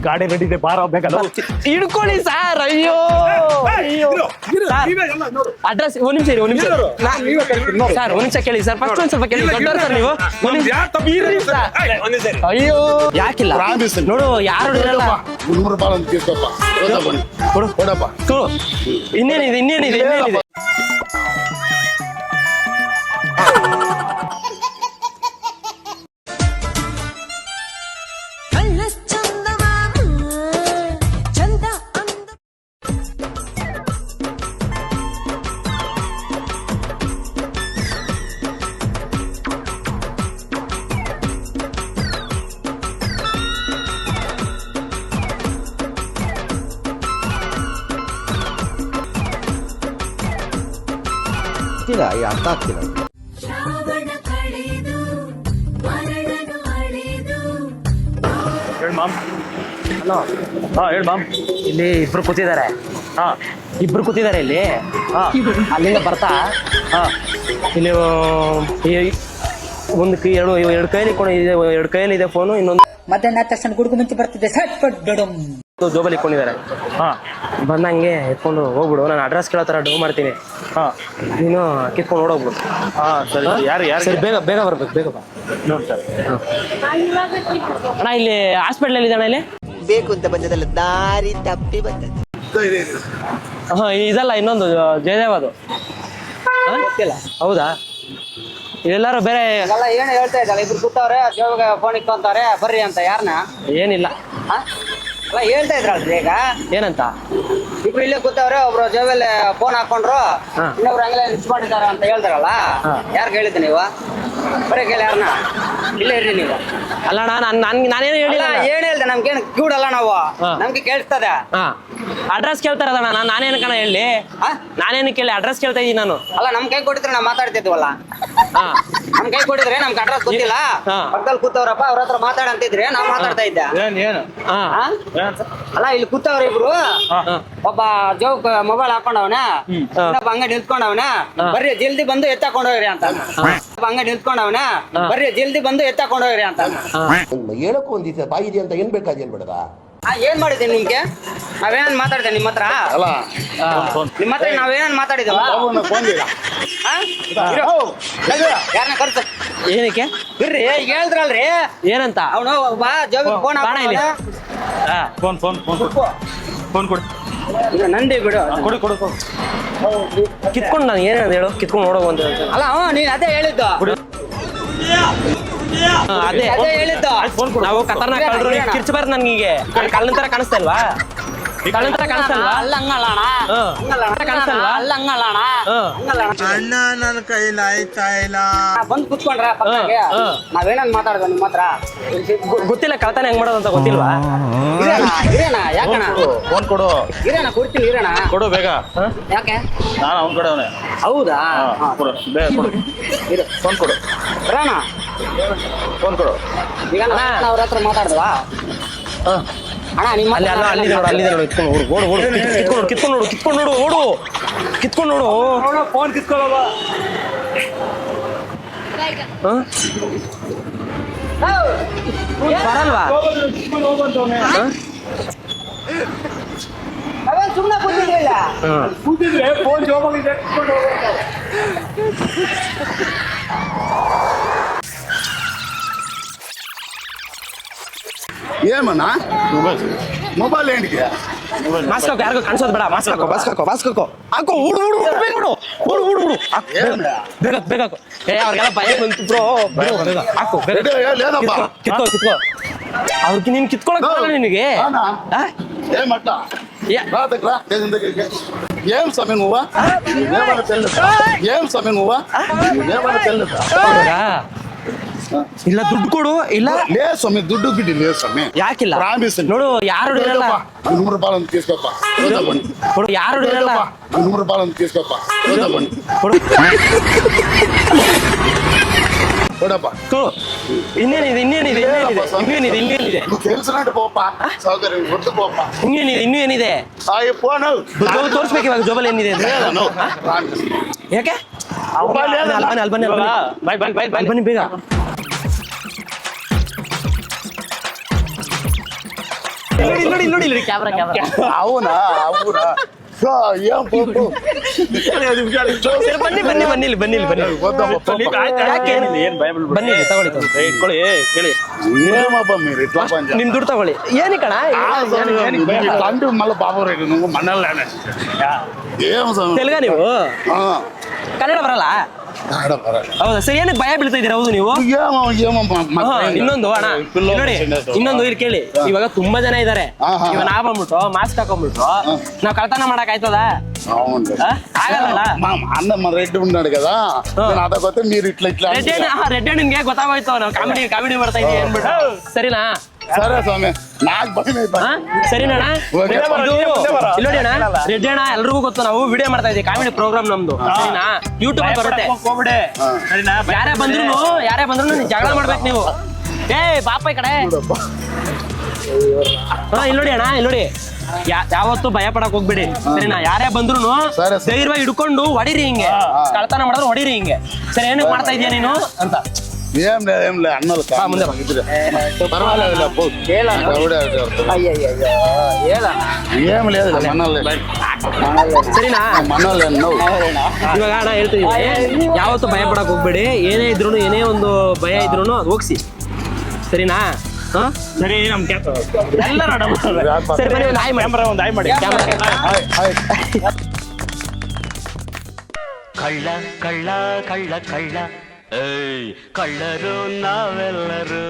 ಗಾಡಿ ರೆಡಿ ಇದೆ ಬಾರ ಬೇಕಲ್ಲ ಹಿಡ್ಕೊಳ್ಳಿ ಸರ್. ಅಯ್ಯೋ ಅಯ್ಯೋ ಅಡ್ರೆಸ್ ಒಂದ್ ನಿಮಿಷ ಇರಿ, ಒಂದ್ ನಿಮಿಷ ಸರ್, ಒಂದ್ ನಿಮಿಷ ಕೇಳಿ ಸರ್. ಫಸ್ಟ್ ಒಂದ್ ಸ್ವಲ್ಪ ಕೇಳಿ, ದೊಡ್ಡವ್ರು ಸರ್ ನೀವು. ಅಯ್ಯೋ ಯಾಕಿಲ್ಲ ನೋಡು, ಯಾರು ಇರಲ್ಲ. ಇನ್ನೇನಿದೆ ಇನ್ನೇನಿದೆ ಇನ್ನೇನಿದೆ. ಅರ್ಥ ಆಗ್ತಿಲ್ಲ. ಹೇಳಿ ಮಾಮ್. ಹಲೋ. ಹಾ ಹೇಳಿ ಮಾಮ್. ಇಲ್ಲಿ ಇಬ್ರು ಕೂತಿದ್ದಾರೆ. ಹಾ ಇಬ್ರು ಕೂತಿದ್ದಾರೆ ಇಲ್ಲಿ. ಹಾ ಅಲ್ಲಿಂದ ಬರ್ತಾ ಹಾ ಇಲ್ಲಿ ಒಂದು ಎರಡು ಕೈಯಲ್ಲಿ ಇದೆ, ಎರಡು ಕೈಯಲ್ಲಿ ಇದೆ ಫೋನು. ಇನ್ನೊಂದು ಮಧ್ಯಾಹ್ನ ತಕ್ಷಣ ಗುಡುಗು ಮುಂಚೆ ಬರ್ತಿದ್ದೆ ಸಟ್ ಪಟ್ ಡಡಮ್ ಜೋಬಲ್ಲಿ ಇಟ್ಕೊಂಡಿದ್ದಾರೆ. ಹಾ ಬಂದಂಗೆ ಎತ್ಕೊಂಡು ಹೋಗ್ಬಿಡು. ನಾನು ಅಡ್ರೆಸ್ ಕೇಳೋ ಡೋ ಮಾಡ್ತೀನಿ. ಹಾ ನೀನು ಕಿತ್ಕೊಂಡು ಓಡೋಗ್ಬಿಡು. ಹಾ ಸರಿ. ಯಾರು ಯಾರು ಸರಿ, ಬೇಗ ಬೇಗ ಬರ್ಬೇಕು, ಬೇಗ ಬಾ. ನೋಡಿ ಸರ್. ಅಣ್ಣ ಇಲ್ಲಿ ಹಾಸ್ಪಿಟ್ಲಲ್ಲಿ ಇದೆ ಅಣ್ಣ. ಇಲ್ಲಿ ಬೇಕು ಅಂತ ಬಂದದಲ್ಲ, ದಾರಿ ತಪ್ಪಿ ಬಂದದ್ದು. ಹಾ ಇದಲ್ಲ, ಇನ್ನೊಂದು ಜಯದೇವ್ ಅದು. ಹೌದಾ? ಎಲ್ಲಾರು ಬೇರೆ ಏನು ಹೇಳ್ತಾ ಇದ್ದಲ್ಲ, ಇಬ್ರು ಕೂತವ್ರೆ, ಜೋಗ ಫೋನ್ ಇಟ್ಕೊಂತಾರೆ ಬರ್ರಿ ಅಂತ. ಯಾರನ್ನ? ಏನಿಲ್ಲ. ಅಲ್ಲ ಹೇಳ್ತಾ ಇದ್ರಲ್ರಿ ಈಗ. ಏನಂತ? ಇಬ್ರು ಇಲ್ಲೇ ಕೂತವ್ರೆ, ಒಬ್ರು ಜೋಬಲ್ಲಿ ಫೋನ್ ಹಾಕೊಂಡ್ರು, ಇನ್ನೊಬ್ರು ಹಂಗಲೇ ಲಿಸ್ಟ್ ಮಾಡಿದಾರ ಅಂತ ಹೇಳ್ತಾರಲ್ಲ. ಯಾರು ಹೇಳಿದ್ದೆ ನೀವು? ಬರೀ ಕೇಳಿ ಯಾರನ್ನ? ಇಲ್ಲೇ ಇರ್ರಿ ನೀವು. ಅಲ್ಲಣ್ಣ, ನಾನೇನು ಹೇಳಿಲ್ಲ. ಏನ್ ಹೇಳ್ದೆ? ನಮ್ಗೇನು ಕ್ಯೂಡಲ್ಲ ನಾವು, ನಮ್ಗೆ ಕೇಳಿಸ್ತದೆ. ಅಡ್ರೆಸ್ ಕೇಳ್ತಾರದಣ್ಣ. ನಾನೇನು ಕಣ ಹೇಳಿ? ನಾನೇನು ಕೇಳಿ ಅಡ್ರೆಸ್ ಕೇಳ್ತಾ ಇದೀನಿ ನಾನು. ಅಲ್ಲ ನಮ್ ಕೈ ಕೊಟ್ಟಿದ್ರೆ ನಾವು ಮಾತಾಡ್ತಿದ್ವಲ್ಲ. ನಮ್ ಕೈ ಕೊಟ್ಟಿದ್ರೆ ನಮ್ಗೆ ಅಡ್ರೆಸ್ ಗೊತ್ತಿಲ್ಲ, ಪಕ್ಕದಲ್ಲಿ ಕೂತವ್ರಪ್ಪ, ಅವ್ರ ಹತ್ರ ಮಾತಾಡಂತಿದ್ರೆ ನಾವ್ ಮಾತಾಡ್ತಾ ಇದ್ದೆ. ಏನು ಅಲ್ಲ ಇಲ್ಲಿ ಕೂತವ್ರ ಇಬ್ರು, ಒಬ್ಬ ಜೋಗ್ ಮೊಬೈಲ್ ಹಾಕೊಂಡವನ, ಇನ್ನೊಬ್ಬ ಹಂಗ ನಿಂತ್ಕೊಂಡವನ, ಬರ್ರಿ ಜಲ್ದಿ ಬಂದು ಎತ್ತಾಕೊಂಡೋಗ್ರಿ ಅಂತ. ಹಂಗ ನಿಂತ್ಕೊಂಡವನ, ಬರ್ರಿ ಜಲ್ದಿ ಬಂದು ಎತ್ತಾಕೊಂಡೋಗ್ರಿ ಅಂತ. ಹೇಳಕ್ಕೂ ಒಂದಿತ್ತು ಬಾಯಿದೆ ಅಂತ ಏನ್ ಬೇಕಾದೇನ್ ಬೇಡದ. ಏನ್ ಮಾಡಿದ್ದೀನಿ ನಿಮ್ಗೆ? ನಾವೇನ್ ಮಾತಾಡಿದೆ ನಿಮ್ಮ ಹತ್ರ? ನಿಮ್ಮ ಹತ್ರ ನಾವೇನ್ ಮಾತಾಡಿದವ? ಯಾರನ್ನ ಕರ್ಸ? ಏನಕ್ಕೆ ಬಿಡ್ರಿ, ಹೇಳಿದ್ರಲ್ರಿ. ಏನಂತ? ಅವನು ಬಾ ಜೋಬಿಗೆ phone phone phone phone phone ಕೊಡಿ. ನಂದಿ ಬಿಡು, ಕೊಡಿ ಕೊಡು. ಕಿತ್ಕೊಂಡು ನಾನು ಏನ್ ಹೇಳು, ಕಿತ್ಕೊಂಡು ನೋಡೋ ಅಂತ. ಅಲ್ಲ ನೀನ್ ಅದೇ ಹೇಳಿದ್ದು. ಅದೇ ಹೇಳಿದ್ದು. ನಾವು ಖತರ್ನಾಕ್ ಕಳ್ರು ಕಿರ್ಚಬಾರ್ದು. ನನ್ಗೆ ಕಳ್ಳನ ತರ ಕಾಣಿಸ್ತಾ ಇಲ್ವಾ? ಕಳ್ಳನ ತರ ಕಾಣಿಸ್ತಲ್ವಾ? ಅಲ್ಲ ಹಂಗಲ್ಲಣ, ಕಾಣಿಸ್ತಲ್ವಾ? ಅಲ್ಲ ಹಂಗಲ್ಲಣ, ಅಣ್ಣ ನನ್ನ ಕೈಲಿ ಆಯ್ತಾ ಇಲ್ಲ. ಬಂದ್ ಕುತ್ಕೊಂಡ್ರ ಪಕ್ಕಕ್ಕೆ. ನಾವೇನನ್ ಮಾತಾಡ್ದ ನಿಮ್ಮ ಹತ್ರ? ಗೊತ್ತಿಲ್ಲ, ಕಳ್ತಾನೆ ಹೆಂಗ್ ಮಾಡೋದು ಅಂತ ಗೊತ್ತಿಲ್ವಾ? ಇರೇಣ ಯಾಕಣ? ಫೋನ್ ಕೊಡು. ಇರೇಣ ಕೊಡ್ತೀನಿ, ಇರೇಣ ಕೊಡು ಬೇಗ. ಯಾಕೆ? ನಾನು ಅವ್ನ ಕಡೆ ಅವನೇ. ಹೌದಾ? ಕೊಡು ಬೇಗ ಕೊಡು. ಫೋನ್ ಕೊಡು. ಇರೋಣ ಫೋನ್ ಕೊಡು. ಈಗ ಅವ್ರ ಹತ್ರ ಮಾತಾಡ್ದವಾ? ಅಣ್ಣ ನಿಮ್ಮ ಅಲ್ಲಿ ಅಲ್ಲ, ಅಲ್ಲಿದೆ ನೋಡು, ಅಲ್ಲಿದೆ ನೋಡು. ಇಟ್ಕೊಂಡು ಓಡು, ಓಡು, ಓಡು. ಕಿತ್ಕೊಂಡು ನೋಡು, ಕಿತ್ಕೊಂಡು ನೋಡು, ಓಡು, ಕಿತ್ಕೊಂಡು ನೋಡು. ಫೋನ್ ಕಿತ್ಕೊಳ್ಳೋವ. ಬರಲ್ವಾ? ನಾವೇನ್ ಸುಮ್ಮನೆ ಕೂತಿರ್ಲಿಲ್ಲ. ಕೂತಿದ್ರೆ ಫೋನ್ ಜೋಬಾಗಿದೆ, ಕಿತ್ಕೊಂಡು ಹೋಗ್ಬೇಕು. ಏಮಣ್ಣ ಮೊಬೈಲ್ ಏನಿಗೆ? ಮಾಸ್ಕ್ ಹಾಕೋ, ಯಾರಿಗೂ ಕಾಣಿಸೋದು ಬೇಡ. ಮಾಸ್ಕ್ ಹಾಕೋ, ಮಾಸ್ಕ್ ಹಾಕೋ, ಮಾಸ್ಕ್ ಹಾಕೋ. ಹಾಕೋ, ಓಡು, ಓಡು, ಓಡು, ಬೇಗ ಓಡು, ಓಡು, ಓಡು, ಓಡು. ಬೇಗ ಬೇಗ ಹಾಕೋ. ಅವ್ರಿಗೆಲ್ಲ ಭಯ ಬಂತು ಬ್ರೋ. ಹಾಕು, ಕಿತ್ಕೋ, ಕಿತ್ಕೋ. ಅವ್ರಿಗೆ ನೀನ್ ಕಿತ್ಕೊಳಕ್ ಬರಲ್ಲ ನಿನಗೆ. ఏ మట్ట రా దగ్గర ఏం సమయం నువ్వా ఏం సమయం నువ్వా ఏమన్నా తెలియదు. ಇಲ್ಲ ದುಡ್ಡು ಕೊಡು. ಇಲ್ಲ లే స్వామి దుడ్డు గిడ్డి లేదు స్వామి. ಯಾಕಿಲ್ಲ? ಪ್ರಾಮಿಸ್ ನೋಡು, ಯಾರು ಇರಲ್ಲ. 100 రూపాయలు ಅಂತ తీసుకోಪ್ಪ. ಕೊಡು, ಯಾರು ಇರಲ್ಲ. 100 రూపాయలు ಅಂತ తీసుకోಪ್ಪ. ಕೊಡು. ಕೊಡಪ್ಪ. ಇನ್ನೇನಿದೆ ಇನ್ನೇನಿದೆ ಇನ್ನೇನಿದೆ ಇನ್ನೇನಿದೆ తెలిసినట్టు పోప్ప. సౌకర్యం గుర్తు పోప్ప. ಇನ್ನೇನಿದೆ ಇನ್ನೂ ಏನಿದೆ? ಫೋನ್ ತೋರಿಸ್ಬೇಕು ಇವಾಗ ಜೋಬಲ್ ಏನಿದೆ ಅಂತ. ಯಾಕೆ? ಅಲ್ಲಿ ಬನ್ನಿ ಬೇಗ. ಇಲ್ಲಿ ಕ್ಯಾಮ್ರಾ అవునా ఏం పోపు ಬನ್ನಿ ಯಾಕೆ ಏನ್ ಭಯ ಬೀಳ್ಬೇಡಿ. ಬನ್ನಿ ತಗೊಳ್ಳಿ ಇಟ್ಕೊಳ್ಳಿ ಕೇಳಿ. ఏమబ్బా మీరు ఇట్లా పని చేస్తారు? ನಿಮ್ ದುಡ್ಡು ತಗೊಳ್ಳಿ ಏನಿ ಕಣ తండ్రి మళ్ళీ బాబు రెడ్డి నువ్వు మనల్ని ఏం ತೆಲುಗ ನೀವು ಕನ್ನಡ ಬರಲ್ಲ ಹೌದಾ ಸರಿ ಏನಕ್ಕೆ ಭಯ ಬೀಳ್ತಾ ಇದೀರ ಹೌದು ನೀವು ಇನ್ನೊಂದು ಅಣ್ಣ ನೋಡಿ ಇನ್ನೊಂದು ಇಲ್ಲಿ ಕೇಳಿ ಇವಾಗ ತುಂಬಾ ಜನ ಇದಾರೆ ಇವಾಗ ನಾವ್ ಬಂದ್ಬಿಟ್ಟು ಮಾಸ್ಕ್ ಹಾಕೊಂಡ್ಬಿಟ್ಟು ನಾವ್ ಕಳ್ತನ ಮಾಡಕ್ ಆಯ್ತದ ಆಗಲ್ಲ అన్న మన రెడ్డి ఉన్నాడు కదా అదొకతే మీరు ఇట్లా ఇట్లా ರೆಡ್ ನಿಮ್ಗೆ ಗೊತ್ತಾಗೋಯ್ತು ನಾವು ಕಾಮಿಡಿ ಮಾಡ್ತಾ ಇದೀವಿ ಅನ್ಬಿಟ್ಟು ಸರಿನಾ సరే స్వామి నాకు భయం ಸರಿನಾ ನೋಡಿ ಅಣ್ಣ ರೆಡ್ಡಿ ಅಣ್ಣ ಎಲ್ರಿಗೂ ಗೊತ್ತು ನಾವು ವಿಡಿಯೋ ಮಾಡ್ತಾ ಇದೀವಿ ಕಾಮಿಡಿ ಪ್ರೋಗ್ರಾಮ್ ನಮ್ದು ಸರಿನಾ ಯೂಟ್ಯೂಬ್ ಬರುತ್ತೆ ಯಾರೇ ಬಂದ್ರು ನೀವು ಜಗಳ ಮಾಡ್ಬೇಕು ನೀವು ಬಾಪ ಈ ಕಡೆ ಇಲ್ಲಿ ನೋಡಿ ಅಣ್ಣ ಇಲ್ಲಿ ನೋಡಿ ಯಾವತ್ತು ಭಯ ಪಡಕ್ ಹೋಗ್ಬೇಡಿ ಸರಿನಾ ಯಾರೇ ಬಂದ್ರು ಧೈರ್ಯವಾಗಿ ಹಿಡ್ಕೊಂಡು ಹೊಡಿರಿ ಹಿಂಗೆ ಕಳ್ತನ ಮಾಡಿದ್ರೆ ಹೊಡಿರಿ ಹಿಂಗೆ ಸರಿ ಏನಕ್ಕೆ ಮಾಡ್ತಾ ಇದೀಯ ನೀನು ಅಂತ ఏం లేదు అన్నలు ముందే పర్వాలేదు ఏం లేదు ಸರಿನಾ మనోళ్ళు ಇವಾಗ ಅಣ್ಣ ಹೇಳ್ತಿದೀವಿ ಯಾವತ್ತು ಭಯ ಪಡಕ್ ಹೋಗ್ಬೇಡಿ ಏನೇ ಇದ್ರು ಏನೇ ಒಂದು ಭಯ ಇದ್ರು ಅದು ಹೋಗ್ಸಿ ಸರಿನಾ ಸರಿ ನಮ್ ಎಲ್ಲರೂ ಸರಿ ಬನ್ನಿ ಒಂದು ಆಯ್ ಮಾಡಿ ಒಂದು ಆಯ್ ಮಾಡಿ ಕಳ್ಳ ಕಳ್ಳ ಕಳ್ಳ ಕಳ್ಳ ಏಯ್ ಕಳ್ಳರು ನಾವೆಲ್ಲರೂ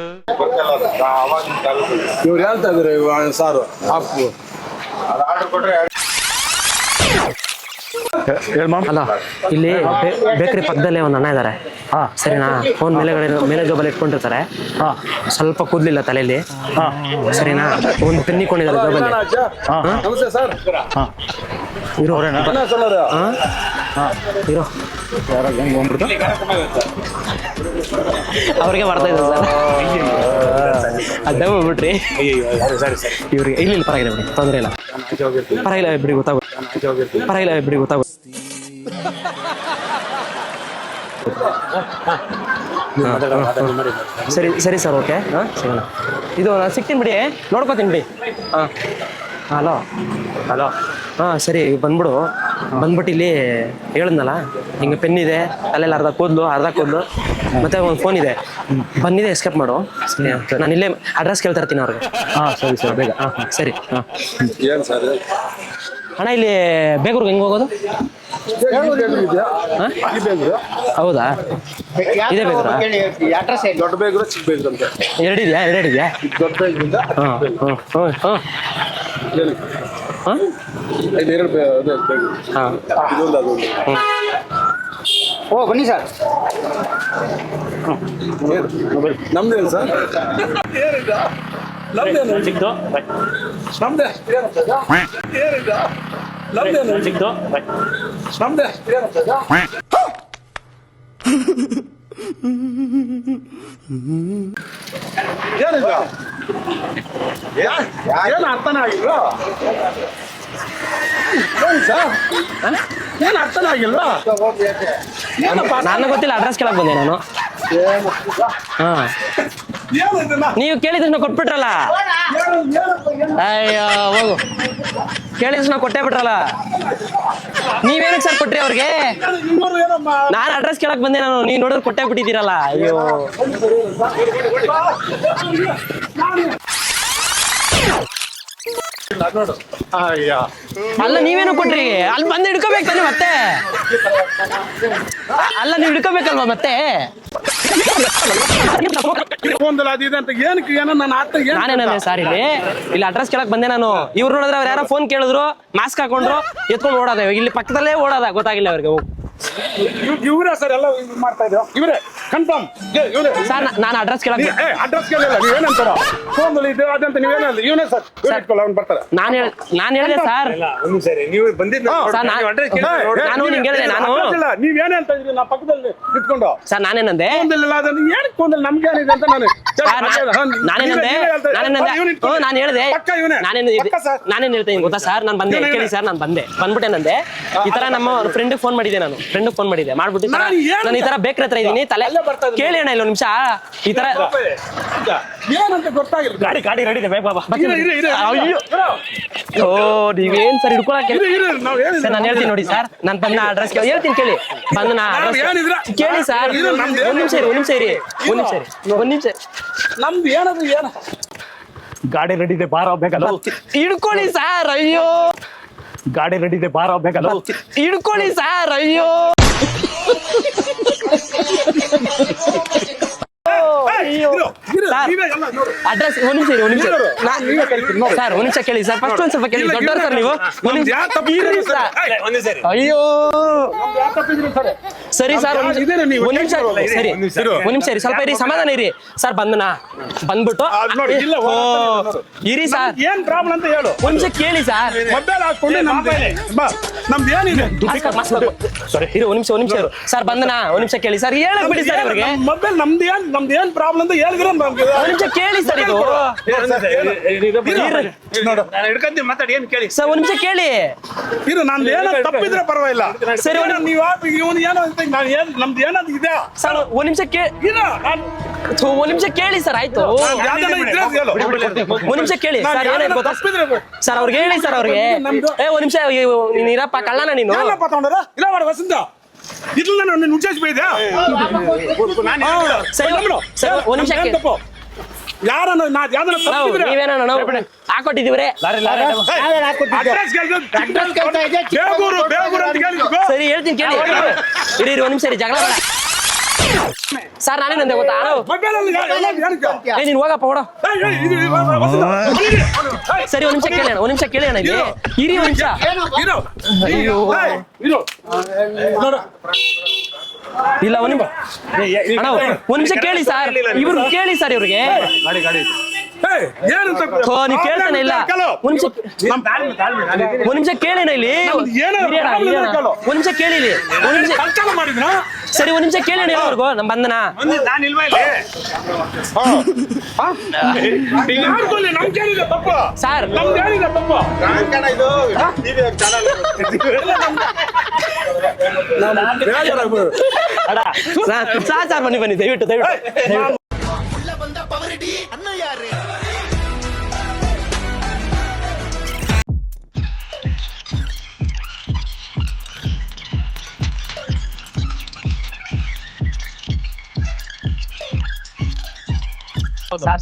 ಇವ್ರು ಹೇಳ್ತಾ ಇದ್ರು ಸಾರು ಹಾಪು ಅಲ್ಲ ಇಲ್ಲಿ ಬೇಕರಿ ಪಕ್ಕದಲ್ಲೇ ಒಂದು ಅಣ್ಣ ಇದಾರೆ ಸರಿನಾ ಫೋನ್ ಮೇಲೆ ಜೋಬಲ್ಲಿ ಇಟ್ಕೊಂಡಿರ್ತಾರೆ ಸ್ವಲ್ಪ ಕೂದ್ಲಿಲ್ಲ ತಲೆಯಲ್ಲಿ ಸರಿನಾ ಒಂದು ಪೆನ್ ಇಟ್ಕೊಂಡಿದ್ದಾರೆ ಜೋಬಲ್ಲಿ ಇರೋ ಇರೋ ಅವ್ರಿಗೆ ಬರ್ತಾ ಇದೆ ಸರ್ ಅದೇ ಹೋಗ್ಬಿಟ್ರಿ ಇವ್ರಿಗೆ ಇಲ್ಲಿ ಪರವಾಗಿಲ್ಲ ಬಿಡಿ ತೊಂದರೆ ಇಲ್ಲ ಪರವಾಗಿಲ್ಲ ಬಿಡಿ ಗೊತ್ತಾಗುತ್ತೆ ಸರಿ ಸರ್ ಓಕೆ ಸಿಗೋಣ ಇದು ನಾನು ಸಿಗ್ತೀನಿ ಬಿಡಿ ನೋಡ್ಕೋತೀನಿ ಬಿಡಿ ಹಲೋ ಸರಿ ಬಂದ್ಬಿಟ್ಟು ಇಲ್ಲಿ ಹೇಳಿದ್ನಲ್ಲ ಹಿಂಗೆ ಪೆನ್ ಇದೆ ಅಲ್ಲೆಲ್ಲ ಅರ್ಧ ಕೂದಲು ಮತ್ತೆ ಒಂದು ಫೋನ್ ಇದೆ ಬಂದಿದೆ ಎಸ್ಕೇಪ್ ಮಾಡು ನಾನು ಇಲ್ಲೇ ಅಡ್ರೆಸ್ ಕೇಳ್ತಾ ಇರ್ತೀನಿ ಅವ್ರಿಗೆ ಸರಿ ಬೇಗ ಸರಿ ಅಣ್ಣ ಇಲ್ಲಿ ಬೇಗೂರ್ಗೆ ಹೆಂಗೆ ಹೋಗೋದು ಹೌದಾ ಇದೇ ಬೇಗೂರಾ ದೊಡ್ಡ ಬೇಗರು ಚಿಕ್ಕ ಬೇಗರು ಅಂತ ಎರಡಿದ್ಯಾ ದೊಡ್ಡ ಬೇಗರಿಂದ ಓ ಬನ್ನಿ ಸರ್ ನಮ್ದೇನು ಸರ್ ಸಿಕ್ತು ಸಿಕ್ತು ಏನು ಅರ್ಥನೇ ಆಗಿಲ್ವಾ ಏನು ಅರ್ಥನೇ ಆಗಿಲ್ವಾ ನಾನು ಗೊತ್ತಿಲ್ಲ ಅಡ್ರೆಸ್ ಕೇಳಕ್ ಬಂದೆ ನಾನು ನೀವು ಕೇಳಿದ ತಕ್ಷಣ ಕೊಟ್ಬಿಟ್ರಲ್ಲ ಅಯ್ಯೋ ಹೋಗು ಕೇಳಿದ ತಕ್ಷಣ ಕೊಟ್ಟೇ ಬಿಟ್ರಲ್ಲ ನೀವೇನಕ್ಕೆ ಸರ್ ಕೊಟ್ರಿ ಅವ್ರಿಗೆ ನಾನು ಅಡ್ರೆಸ್ ಕೇಳಕ್ ಬಂದೆ ನಾನು ನೀವು ನೋಡಿದ್ರೆ ಕೊಟ್ಟೇ ಬಿಟ್ಟಿದ್ದೀರಲ್ಲ ಅಯ್ಯೋ ಅಲ್ಲ ನೀವೇನು ಕೊಟ್ರಿ ಅಲ್ಲಿ ಬಂದು ಹಿಡ್ಕೋಬೇಕು ತಾನೆ ಮತ್ತೆ ಅಲ್ಲ ನೀವು ಹಿಡ್ಕೋಬೇಕಲ್ವಾ ಮತ್ತೆ ನಾನೇನಂದ್ರೆ ಸರ್ ಇಲ್ಲಿ ಅಡ್ರೆಸ್ ಕೇಳಕ್ ಬಂದೆ ನಾನು ಇವ್ರು ನೋಡಿದ್ರೆ ಅವ್ರು ಯಾರೋ ಫೋನ್ ಕೇಳಿದ್ರು ಮಾಸ್ಕ್ ಹಾಕೊಂಡ್ರು ಎತ್ಕೊಂಡು ಓಡೋದ ಇಲ್ಲಿ ಪಕ್ಕದಲ್ಲೇ ಓಡೋದ ಗೊತ್ತಾಗಿಲ್ಲ ಅವ್ರಿಗೆ ಇವರೇ ಸರ್ ಎಲ್ಲ ಮಾಡ್ತಾ ಇದ್ರು ಇವರೇ ಕನ್ಫರ್ಮ್ ಸರ್ ನಾನು ಅಡ್ರೆಸ್ ಕೇಳಕ್ ಅಡ್ರೆಸ್ ಕೇಳಿಲ್ಲ ನೀವೇನಂತಾರ ಫೋನ್ ಇದು ಅದಂತ ನೀವೇನ ಇವನೇ ಸರ್ ಅವ್ನು ಬರ್ತಾರೆ ನಾನು ಹೇಳಿದೆ ಸರ್ ಸರಿ ನೀವು ಬಂದಿದ್ದು ಸರ್ ನಾನು ನಿಂಗೆ ಹೇಳಿದೆ ನಾನು ನೀವೇನೇ ಅಂತ ಇದ್ರಿ ನಾ ಪಕ್ಕದಲ್ಲಿ ನಿಂತ್ಕೊಂಡು ಸರ್ ನಾನೇನಂದೆ ಏನಕ್ಕೆ ಫೋನಲ್ಲಿ ನಮ್ಗೆ ಏನಿದೆ ಅಂತ ನಾನು ಹೇಳಿದೆ ನಾನೇನ್ ಹೇಳ್ತೀನಿ ಗೊತ್ತಾ ಸರ್ ನಾನು ಬಂದೆ ಕೇಳಿ ಸರ್ ನಾನು ಬಂದ್ಬಿಟ್ಟೆ ನಂದೆ ಈ ತರ ನಮ್ಮ ಫ್ರೆಂಡ್ ಫೋನ್ ಮಾಡಿದ್ದೆ ನಾನು ಫ್ರೆಂಡ್ ಫೋನ್ ಮಾಡಿದ್ದೆ ಮಾಡ್ಬಿಟ್ಟು ಈ ತರ ನಾನು ಏನು- ನಾನು ಈ ತರ ಬೇಕ್ರ ಹತ್ರ ಇದೀನಿ ತಲೆ ಅಲ್ಲೇ ಬರ್ತಾ ಇದ್ದೀನಿ. ಕೇಳಿ ಅಣ್ಣ ಇಲ್ಲೊಂದು ನಿಮಿಷ ಈ ತರ ಏನಂತ ಗೊತ್ತಾಗಿಲ್ಲ. ಗಾಡಿ ರೆಡಿ ಇದೆ ಬೇಗ ಬಾಬಾ. ಅಯ್ಯೋ ಓ ನೀವೇನ್ ಸರ್ ಹಿಡ್ಕೊಳಕ್ಕೆ ನಾವ್ ಹೇಳಿದ್ರೆ ಸರ್ ನಾನು ಹೇಳ್ತೀನಿ ನೋಡಿ ಸರ್ ನಾನು ಬಂದ ಅಡ್ರೆಸ್ ಹೇಳ್ತೀನಿ ಕೇಳಿ ಬಂದ ನಾ ನಾವ್ ಅಡ್ರೆಸ್ ಏನಿದ್ರ ಕೇಳಿ ಸರ್ ಇದು ನಮ್ದು ಒಂದ್ ನಿಮಿಷ ಇರಿ ಒಂದ್ ನಿಮಿಷ ನಮ್ದು ಏನದು ಏನು ಗಾಡಿ ರೆಡಿ ಇದೆ ಬಾರೋ ಬೇಕಲ್ಲ. ಹಿಡ್ಕೊಳ್ಳಿ ಸರ್ ಅಯ್ಯೋ ಗಾಡಿ ರೆಡಿ ಇದೆ ಬಾರೋ ಬೇಕಲ್ಲ. ಹಿಡ್ಕೊಳ್ಳಿ ಸರ್ ಅಯ್ಯೋ ಅಯ್ಯೋ ಸರ್ ಅಡ್ರೆಸ್ ಒಂದ್ ನಿಮಿಷ ಇರಿ ಒಂದ್ ನಿಮಿಷ ಸರ್ ಒಂದ್ ನಿಮಿಷ ಕೇಳಿ ಸರ್ ಫಸ್ಟ್ ಒಂದ್ ಸ್ವಲ್ಪ ಕೇಳಿ ದೊಡ್ಡವ್ರು ಸರ್ ನೀವು ಒಂದ್ ನಿಮಿಷ ಇರ್ರಿ ಸರ್. ಅಯ್ಯೋ ಸರಿ ಸರ್ ಒಂದ್ ನಿಮಿಷ ಸರಿ ಒಂದ್ ನಿಮಿಷ ಇರಿ ಸ್ವಲ್ಪ ಇರಿ ಸಮಾಧಾನ ಇರಿ ಸರ್ ಬಂದ್ಬಿಟ್ಟು ಓ ಇರಿ ಸರ್ ಏನ್ ಪ್ರಾಬ್ಲಮ್ ಅಂತ ಹೇಳು. ಒಂದ್ ನಿಮಿಷ ಕೇಳಿ ಸರ್ ಮೊಬೈಲ್ ಹಾಕೊಂಡು ನಮ್ದು ಏನಿದೆ ಸಾರಿ ಇರಿ ಒಂದ್ ನಿಮಿಷ ಇರು ಸರ್ ಒಂದ್ ನಿಮಿಷ ಕೇಳಿ ಸರ್ ಹೇಳಕ್ ಬಿಡಿ ಸರ್ ಇವ್ರಿಗೆ ಮೊಬೈಲ್ ನಮ್ದು ಏನ್ ಪ್ರಾಬ್ಲಮ್ ಅಂತ ಹೇಳಿದ್ರೆ ನಮ್ಗೆ ಒಂದ್ ನಿಮಿಷ ಕೇಳಿ ಸರ್ ಇದು ನೋಡು ನಾನು ಹಿಡ್ಕೊಂತೀನಿ ಮಾತಾಡಿ ಏನ್ ಕೇಳಿ. ಸರ್ ಒಂದ್ ನಿಮಿಷ ಕೇಳಿ ಇದು ನಂದು ಏನೋ ತಪ್ಪಿದ್ರೆ ಪರವಾಗಿಲ್ಲ. ಸರಿ, ಏನೋ ನೀವು ಇವನು ಏನೋ ಅಂತ ನಾನು ಏನ್ ನಮ್ದು ಏನಾದ್ರು ಇದೆ ಸರ್ ಒಂದ್ ನಿಮಿಷ ಇದು ನಾನು ಒಂದ್ ನಿಮಿಷ ಕೇಳಿ ಸರ್ ಆಯ್ತು ಯಾವ್ದನ್ನ ಇದ್ರೆ ಹೇಳು. ಒಂದ್ ನಿಮಿಷ ಕೇಳಿ ನಾನು ಸರ್ ಏನಾಯ್ತು ಯಾವ್ದನ್ನ ಗೊತ್ತಾ ತಪ್ಪಿದ್ರೆ ಸರ್ ಅವ್ರಿಗೆ ಹೇಳಿ ಸರ್ ಅವ್ರಿಗೆ ಒಂದ್ ನಿಮಿಷ ನೀನ್ ಇರಪ್ಪ ಕಳ್ಳನ ನೀನು ಏನಪ್ಪ ತಗೊಂಡಾರ ಇಲ್ಲ ಮಾಡ ವಸಂತ ಇದು ನಾನು ಉಚ್ಚರಿಸ್ಬೇಕಿದೆ ಸರಿ ಸರ್ ಒಂದ್ ನಿಮಿಷ ಕೇಳಿ ಯಾರನ್ನ ನಾ ಯಾವ್ದನ್ನ ತಪ್ಪಿದ್ರೆ ನೀವೇನೋ ನಾವು ಹಾಕೊಟ್ಟಿದೀವ್ರೆ ಅಡ್ರೆಸ್ ಬೇಗೂರು ಅಂತ ಕೇಳಿದ್ಕೋ. ಸರಿ ಹೇಳ್ತೀನಿ ಕೇಳಿ ಇರಿ ಒಂದ್ ನಿಮಿಷ ಇರಿ ಜಗಳ ಬೇಡ ಸರ್ ನಾನೇನಂದೆ ಗೊತ್ತಾ ಮೊಬೈಲ್ ಅಲ್ಲಿ ಏನಕ್ಕೆ? ನೀನ್ ಹೋಗಪ್ಪ ಹೊಡ ವಸಂತ, ಸರಿ ಒಂದ್ ನಿಮಿಷ ಕೇಳಿ ಅಣ್ಣ ಒಂದ್ ನಿಮಿಷ ಕೇಳಿ ಅಣ್ಣ ಇಲ್ಲಿ ಇರಿ ಒಂದ್ ನಿಮಿಷ ಇರು. ಅಯ್ಯೋ ಇರು. ನೋಡು ಇಲ್ಲ ಒಂದ್ ನಿಮಿಷ ಅಣ್ಣ ಒಂದ್ ನಿಮಿಷ ಕೇಳಿ ಸರ್ ಇವ್ರು ಕೇಳಿ ಸರ್ ಇವ್ರಿಗೆ ಏಯ್, ಏನಂತ ನೀವ್ ಕೇಳ್ತಾನೆ ಇಲ್ಲ ಒಂದ್ ನಿಮಿಷ ಒಂದ್ ನಿಮಿಷ ಕೇಳಿನ ಇಲ್ಲಿ ಏನೋ ಇರಿ ಅಣ್ಣ, ಇರಿ ಅಣ್ಣ. ಒಂದ್ ನಿಮಿಷ ಕೇಳಿ ಇಲ್ಲಿ ಒಂದ್ ನಿಮಿಷ ಕಳ್ತನ ಮಾಡಿದ್ನ ಸರಿ ಒಂದ್ ನಿಮಿಷ ಕೇಳಿ ಅಣ್ಣ ಅವ್ರಿಗೂ ನಮ್ ಬಂದನ ನಾನು ಇಲ್ವಾ ಇಲ್ಲಿ? ಯಾರ್ಗೊಲ್ಲಿ ನಮ್ ಕೇಳಿದೆ ತಪ್ಪು ಸರ್ ನಮ್ದು ಏನಿದೆ ತಪ್ಪು ಸರ್ ಬನ್ನಿ ದಯವಿಟ್ಟು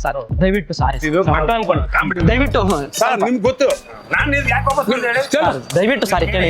ಸರ್ ದಯವಿಟ್ಟು ಸಾರಿ ಇದು ಮಟ್ಟ ಅನ್ಕೊಂಡು ಕಾಮಿಡಿ. ದಯವಿಟ್ಟು ಸರ್ ನಿಮ್ಗೆ ಗೊತ್ತು ನಾನು ಇದು ಯಾಕೆ ವಾಪಸ್ ಬಂದೆ ಹೇಳಿ? ಸರ್, ದಯವಿಟ್ಟು ಸಾರಿ ಕೇಳಿ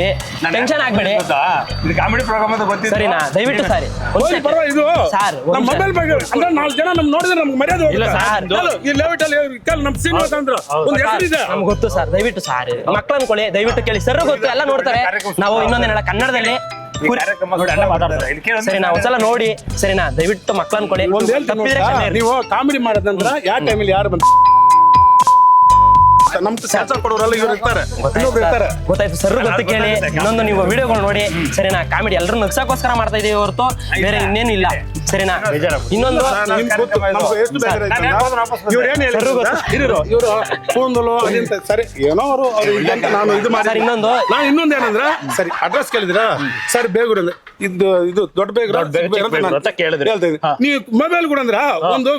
ಟೆನ್ಷನ್ ಆಗ್ಬೇಡಿ ಗೊತ್ತಾ? ಇದು ಕಾಮಿಡಿ ಪ್ರೋಗ್ರಾಮ್ ಅಂತ ಗೊತ್ತಿತ್ತು. ಸರಿನಾ ದಯವಿಟ್ಟು ಸಾರಿ ಹೋಗ್ಲಿ ಪರವಾಗಿಲ್ಲ ಇದು ಸರ್, ನಮ್ಮ ಮೊಬೈಲ್ ಬಗ್ಗೆ ಅಂದ್ರೆ 4 ಜನ ನಮ್ ನೋಡಿದ್ರೆ ನಮ್ಗೆ ಮರ್ಯಾದೆ ಇಲ್ಲ ಹೋಗುತ್ತೆ. ಸರ್, ಹೇಳು, ಈ ಲೆವೆಟ್ ಅಲ್ಲಿ ನಮ್ಮ ಶ್ರೀನಿವಾಸ ಅಂದ್ರು ಒಂದು ಹೆಸರಿದೆ ನಮ್ಗೆ ಗೊತ್ತು ಸರ್ ದಯವಿಟ್ಟು ಸಾರಿ ಮಕ್ಳು ಅನ್ಕೊಳ್ಳಿ ದಯವಿಟ್ಟು ಕೇಳಿ ಸರ್ ಗೊತ್ತು ಎಲ್ಲ ನೋಡ್ತಾರೆ ನಾವು ಇನ್ನೊಂದೇನಲ್ಲ ಕನ್ನಡದಲ್ಲಿ ಈ ಕಾರ್ಯಕ್ರಮ ನೋಡಿ ಅಣ್ಣ ಮಾತಾಡ್ತಾರೆ. ಇಲ್ಲಿ ಕೇಳು. ಸರಿನಾ ಒಂದ್ಸಲ ನೋಡಿ ಸರಿನಾ ದಯವಿಟ್ಟು ಮಕ್ಳು ಅನ್ಕೊಳ್ಳಿ ಒಂದ್ ಹೇಳ್ತೀನಿ ತಪ್ಪಿದ್ರೆ ನೋಡ್ತಾ, ಕ್ಷಮೆ ಇರ್ಲಿ. ನೀವು ಕಾಮಿಡಿ ಮಾಡೋದಂದ್ರ ಯಾವ ಟೈಮಲ್ಲಿ ಯಾರು ಬಂದ ನಮ್ ಕೆಲಸ ಕೊಡೋರೆಲ್ಲ ಇವ್ರು ಇರ್ತಾರೆ ಇನ್ನೊಬ್ರು ಇರ್ತಾರೆ ಗೊತ್ತಾಯ್ತು ಸರ್ ಗೊತ್ತು ಕೇಳಿ ಇನ್ನೊಂದು ನೀವು ವಿಡಿಯೋಗಳು ನೋಡಿ ಸರಿನಾ ಕಾಮಿಡಿ ಎಲ್ಲರೂ ನಗ್ಸಕ್ಕೋಸ್ಕರ ಮಾಡ್ತಾ ಇದೀವಿ ಹೊರತು ಬೇರೆ ಇನ್ನೇನು ಇಲ್ಲ ಸರಿನಾ ಇನ್ನೊಂದು ನಿಮ್ಗೆ ಗೊತ್ತು, ನಮ್ಗೆ ಎಷ್ಟು ಬೇಜಾರಾಯ್ತು ನಾನು ಯಾಕೆ ಹೋದ್ರೆ ವಾಪಸ್ ಇವ್ರು ಏನ್ ಹೇಳಿದ್ರು ಇವರು ಕೂದಲು ಅದಿಂತ ಸರಿ ಏನೋ ಅವರು ಅಂತ ನಾನು ಇದು ಮಾಡಿ ಸರ್ ಇನ್ನೊಂದು ನಾನು ಇನ್ನೊಂದು ಏನಂದ್ರೆ ಸರಿ ಅಡ್ರೆಸ್ ಕೇಳಿದ್ರ ಸರ್ ಬೇಗೂರು ಅಂದ್ರೆ ಇದು ದೊಡ್ಡ ಬೇಗೂರು ಅಂತ ಕೇಳಿದ್ರಿ. ನೀವು ಮೊಬೈಲ್ ಕೂಡ ಅಂದ್ರ ಒಂದು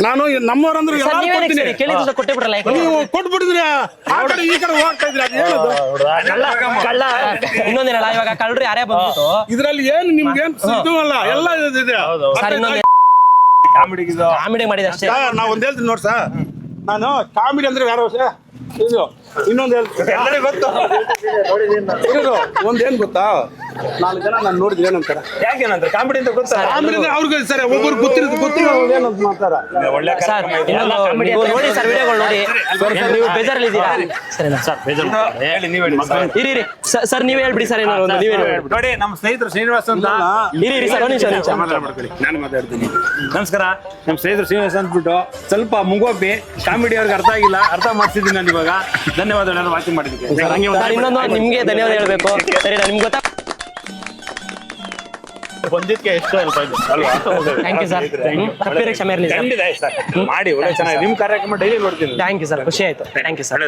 ನಾನು ನಮ್ಮವ್ರಂದ್ರೆ ಸರ್ ಯಾರು ನೀವೇನಕ್ಕೆ ಕೊಡ್ತೀನಿ ಸರಿ ಕೇಳಿದ್ರೆ ಕೊಟ್ಟೆ ಬಿಡಲ್ಲ ಯಾಕೆ? ನೀವು ಕೊಟ್ಬಿಟ್ಟಿದ್ರೆ ಆ ಕಡೆ ಈ ಕಡೆ ಹೋಗ್ತಾ ಇದ್ರಿ ಅದು ಏನದು ಕಳ್ಳ ಇನ್ನೊಂದೇನಲ್ಲ ಇವಾಗ ಕಳ್ಳರು ಯಾರೇ ಬಂದ್ಬಿಟ್ಟು ಇದ್ರಲ್ಲಿ ಏನು ನಿಮ್ಗೆ ಏನ್ ಇದು ಅಲ್ಲ ಎಲ್ಲ ಇದೆ ಸರ್ ಇನ್ನೊಂದು ಕಾಮಿಡಿಗಿದು ಕಾಮಿಡಿ ಮಾಡಿದ ಅಷ್ಟೇ ಸರ್ ನಾ ಒಂದ್ ಹೇಳ್ತೀನಿ ನೋಡಿ ಸರ್ ನಾನು ಕಾಮಿಡಿ ಅಂದ್ರೆ ಯಾರು ಇದು ಇನ್ನೊಂದು ಹೇಳ್ತೀನಿ ಎಲ್ಲರಿಗೂ ಗೊತ್ತು. ಒಂದೇನ್ ಗೊತ್ತಾ 4 ಜನ ನಾನು ನೋಡಿದ್ರೆ ಏನಂತಾರ ಯಾಕೇನಂದ್ರೆ ಕಾಮಿಡಿ ಅಂತ ಗೊತ್ತಾ? ಕಾಮಿಡಿ ಅಂದ್ರೆ ಅವ್ರಿಗೆ ಸರಿ ಒಬ್ಬರು ಗೊತ್ತಿರೋ ಏನಂತ ಮಾಡ್ತಾರ ಒಳ್ಳೆ ಸರ್ ಕಾರ್ಯಕ್ರಮ ಇದೆ. ಎಲ್ಲ ಇನ್ನೊಂದು ಕಾಮಿಡಿ ನೀವು ಅಂತ ನೋಡಿ ಸರ್ ವಿಡಿಯೋಗಳು ನೋಡಿ ನೀವು ಬೇಜಾರಲ್ಲಿ ಇದ್ದೀರಾ ಸರಿನಾ ಸರ್ ಬೇಜಾರು ಮಾಡ್ಬೇಡಿ. ಹೇಳಿ ನೀವು ಹೇಳಿ ಇರಿ ಇರಿ ಸರ್ ನೀವೇ ಹೇಳ್ಬಿಡಿ ಸರ್ ಏನಾದ್ರು ಒಂದು ನೀವೇ ಹೇಳ್ಬಿಡಿ ನೋಡಿ ನಮ್ಮ ಸ್ನೇಹಿತರು ಶ್ರೀನಿವಾಸ್ ಅಂತ ಇರಿ ಸರ್ ಒಂದು ನಿಮಿಷ ನಾನು ಮಾತಾಡ್ತೀನಿ ನಮಸ್ಕಾರ. ನಮ್ಮ ಸ್ನೇಹಿತರು ಶ್ರೀನಿವಾಸ್ ಅಂದ್ಬಿಟ್ಟು ಸ್ವಲ್ಪ ಮುಂಗೋಪಿ ಕಾಮಿಡಿ ಅವ್ರಿಗೆ ಅರ್ಥ ಆಗಿಲ್ಲ, ಅರ್ಥ ಮಾಡಿಸಿದ್ದೀನಿ ನಾನು ಇವಾಗ. ಧನ್ಯವಾದಗಳು ವಾಚಿಂಗ್ ಮಾಡಿದ್ದಕ್ಕೆ. ಸರ್ ಇನ್ನೊಂದು ನಿಮ್ಗೆ ಧನ್ಯವಾದ ಹೇಳ್ಬೇಕು ಸರಿನಾ ನಿಮ್ಗೆ ಗೊತ್ತಾ ಬಂದಿದ್ದಕ್ಕೆ ಎಷ್ಟು ಹೆಲ್ಪ್ ಆಯ್ತು ಅಲ್ವಾ? ಥ್ಯಾಂಕ್ ಯು ಸರ್ ತಪ್ಪಿದ್ರೆ ಕ್ಷಮೆ ಇರಲಿ ಸರ್ ಖಂಡಿತ ಆಯ್ತು ಸರ್. ಮಾಡಿ ಒಳ್ಳೆ ಚೆನ್ನಾಗಿ ನಿಮ್ಮ ಕಾರ್ಯಕ್ರಮ ಡೈಲಿ ನೋಡ್ತೀನಿ. ಥ್ಯಾಂಕ್ ಯು ಸರ್ ಖುಷಿ ಆಯ್ತು ಥ್ಯಾಂಕ್ ಯು ಸರ್